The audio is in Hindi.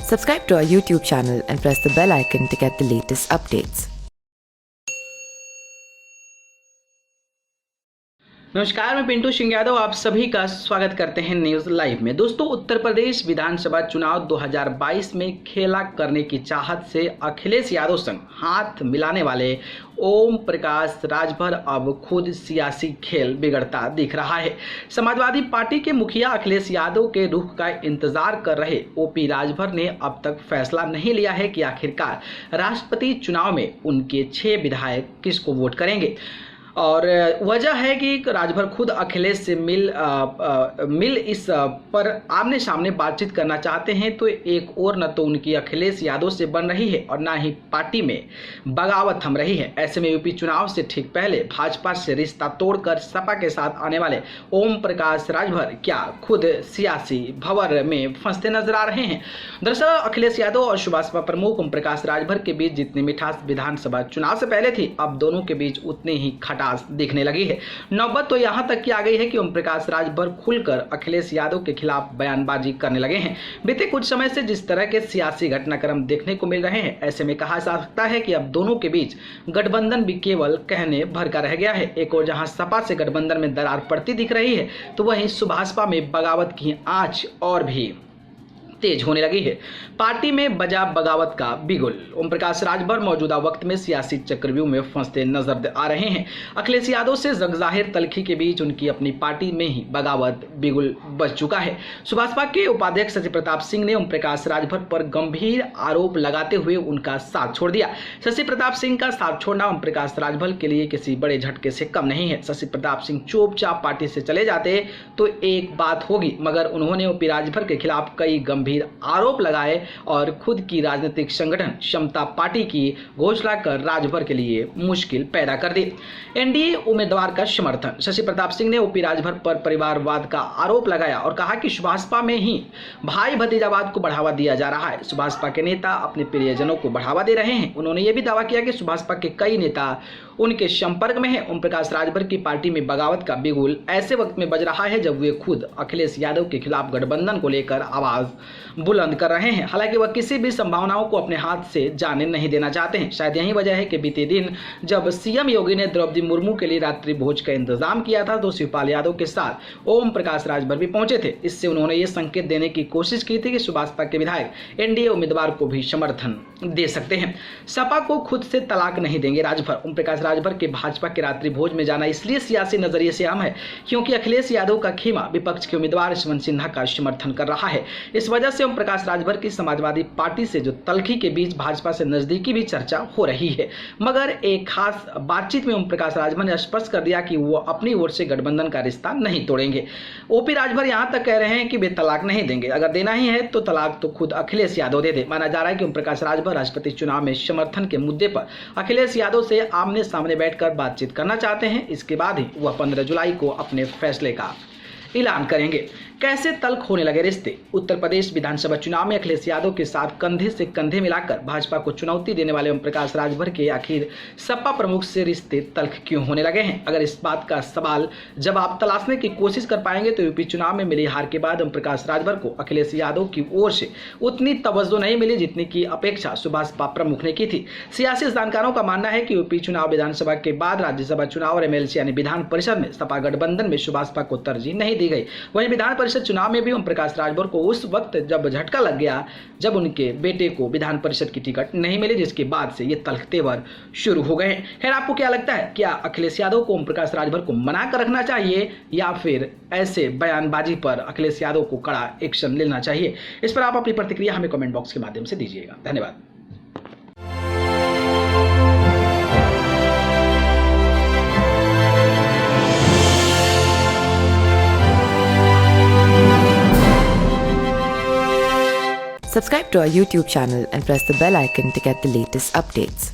Subscribe to our YouTube channel and press the bell icon to get the latest updates. नमस्कार, मैं पिंटू सिंह यादव आप सभी का स्वागत करते हैं न्यूज लाइव में। दोस्तों, उत्तर प्रदेश विधानसभा चुनाव 2022 में खेला करने की चाहत से अखिलेश यादव संग हाथ मिलाने वाले ओम प्रकाश राजभर अब खुद सियासी खेल बिगड़ता दिख रहा है। समाजवादी पार्टी के मुखिया अखिलेश यादव के रुख का इंतजार कर रहे ओपी राजभर ने अब तक फैसला नहीं लिया है कि आखिरकार राष्ट्रपति चुनाव में उनके 6 विधायक किसको वोट करेंगे। और वजह है कि राजभर खुद अखिलेश से मिल इस पर आमने सामने बातचीत करना चाहते हैं, तो एक और न तो उनकी अखिलेश यादव से बन रही है और ना ही पार्टी में बगावत थम रही है। ऐसे में यूपी चुनाव से ठीक पहले भाजपा से रिश्ता तोड़कर सपा के साथ आने वाले ओम प्रकाश राजभर क्या खुद सियासी भंवर में फंसते नजर आ रहे हैं। दरअसल अखिलेश यादव और सुभाषपा प्रमुख ओम प्रकाश राजभर के बीच जितनी मिठास विधानसभा चुनाव से पहले थी, अब दोनों के बीच उतनी ही खटास दिखने लगी है। नौबत तो यहां तक की आ गई है कि ओम प्रकाश राजभर खुलकर अखिलेश यादव के खिलाफ बयानबाजी करने लगे हैं। बीते कुछ समय से जिस तरह के सियासी घटनाक्रम देखने को मिल रहे हैं, ऐसे में कहा जा सकता है कि अब दोनों के बीच गठबंधन भी केवल कहने भर का रह गया है। एक और जहां सपा से गठबंधन में दरार पड़ती दिख रही है, तो वहीं सुभाषपा में बगावत की आंच और भी तेज होने लगी है। पार्टी में बजा बगावत का बिगुल। ओम प्रकाश राजभर मौजूदा वक्त में सियासी चक्रव्यूह में फंसते नजर आ रहे हैं। अखिलेश यादव से जगजाहिर तलखी के बीच उनकी अपनी पार्टी में ही बगावत बिगुल बच चुका है। सुभाषपा के उपाध्यक्ष शशि प्रताप सिंह ने ओम प्रकाश राजभर पर गंभीर आरोप लगाते हुए उनका साथ छोड़ दिया। शशि प्रताप सिंह का साथ छोड़ना ओम प्रकाश राजभर के लिए किसी बड़े झटके से कम नहीं है। शशि प्रताप सिंह चुपचाप पार्टी से चले जाते तो एक बात होगी, मगर उन्होंने ओपी राजभर के खिलाफ कई गंभीर आरोप लगाए और खुद की राजनीतिक संगठन समता पार्टी की घोषणा कर राजभर के लिए मुश्किल पैदा कर दी। एनडीए उम्मीदवार का समर्थन। शशि प्रताप सिंह ने ओपी राजभर पर परिवारवाद का आरोप लगाया और कहा कि सुभाषपा में ही भाई भतीजावाद को बढ़ावा दिया जा रहा है। सुभाषपा के नेता अपने प्रियजनों को बढ़ावा दे रहे हैं। उन्होंने यह भी दावा किया कि सुभाषपा के कई नेता उनके संपर्क में है। ओम प्रकाश राजभर की पार्टी में बगावत का बिगुल ऐसे वक्त में बज रहा है जब वे खुद अखिलेश यादव के खिलाफ गठबंधन को लेकर आवाज बुलंद कर रहे हैं। हालांकि वह किसी भी संभावनाओं को अपने हाथ से जाने नहीं देना चाहते हैं। शायद यही वजह है कि बीते दिन जब सीएम योगी ने द्रौपदी मुर्मू के लिए रात्रि भोज का इंतजाम किया था, तो शिवपाल यादव के साथ ओम प्रकाश राजभर भी पहुंचे थे। इससे उन्होंने ये संकेत देने की कोशिश की थी कि सुभाषपा के विधायक एनडीए उम्मीदवार को भी समर्थन दे सकते हैं। सपा को खुद से तलाक नहीं देंगे राजभर। ओम प्रकाश राजभर के भाजपा के रात्रि भोज में जाना इसलिए सियासी नजरिए से अहम है क्योंकि अखिलेश यादव का खेमा विपक्ष के उम्मीदवार यशवंत सिन्हा का समर्थन कर रहा है। इस वजह से ओम प्रकाश राजभर की समाजवादी पार्टी से जो तलखी के बीच भाजपा से नजदीकी भी चर्चा हो रही है। मगर एक खास बातचीत में ओम प्रकाश राजभर ने स्पष्ट कर दिया कि वो अपनी ओर से गठबंधन का रिश्ता नहीं तोड़ेंगे। ओपी राजभर यहां तक कह रहे हैं कि वे तलाक नहीं देंगे। अगर देना ही है तो तलाक तो खुद अखिलेश यादव दे दे। माना जा रहा है कि ओम प्रकाश राजभर राष्ट्रपति चुनाव में समर्थन के मुद्दे पर अखिलेश यादव से आमने सामने बैठकर बातचीत करना चाहते हैं। इसके बाद ही वह 15 जुलाई को अपने फैसले का ऐलान करेंगे। कैसे तल्ख होने लगे रिश्ते। उत्तर प्रदेश विधानसभा चुनाव में अखिलेश यादव के साथ कंधे से कंधे मिलाकर भाजपा को चुनौती देने वाले ओम प्रकाश राजभर के आखिर सपा प्रमुख से रिश्ते तल्ख क्यों होने लगे हैं। अगर इस बात का सवाल जवाब तलाशने की कोशिश कर पाएंगे तो यूपी चुनाव में मिली हार के बाद ओम प्रकाश राजभर को अखिलेश यादव की ओर से उतनी तवज्जो नहीं मिली जितनी की अपेक्षा सुभाषपा प्रमुख ने की थी। सियासी जानकारों का मानना है कि यूपी चुनाव विधानसभा के बाद राज्यसभा चुनाव और एमएलसी यानी विधान परिषद में सपा गठबंधन में सुभाषपा को तरजीह नहीं दी गई। वहीं विधान परिषद चुनाव में भी ओम प्रकाश राजभर को उस वक्त जब झटका लग गया जब उनके बेटे को विधान परिषद की टिकट नहीं मिली, जिसके बाद से ये तल्ख तेवर शुरू हो गए। खैर, आपको क्या लगता है, क्या अखिलेश यादव को ओम प्रकाश राजभर को मना कर रखना चाहिए या फिर ऐसे बयानबाजी पर अखिलेश यादव को कड़ा एक्शन लेना चाहिए? इस पर आप अपनी प्रतिक्रिया हमें कमेंट बॉक्स के माध्यम से दीजिएगा। धन्यवाद। Subscribe to our YouTube channel and press the bell icon to get the latest updates.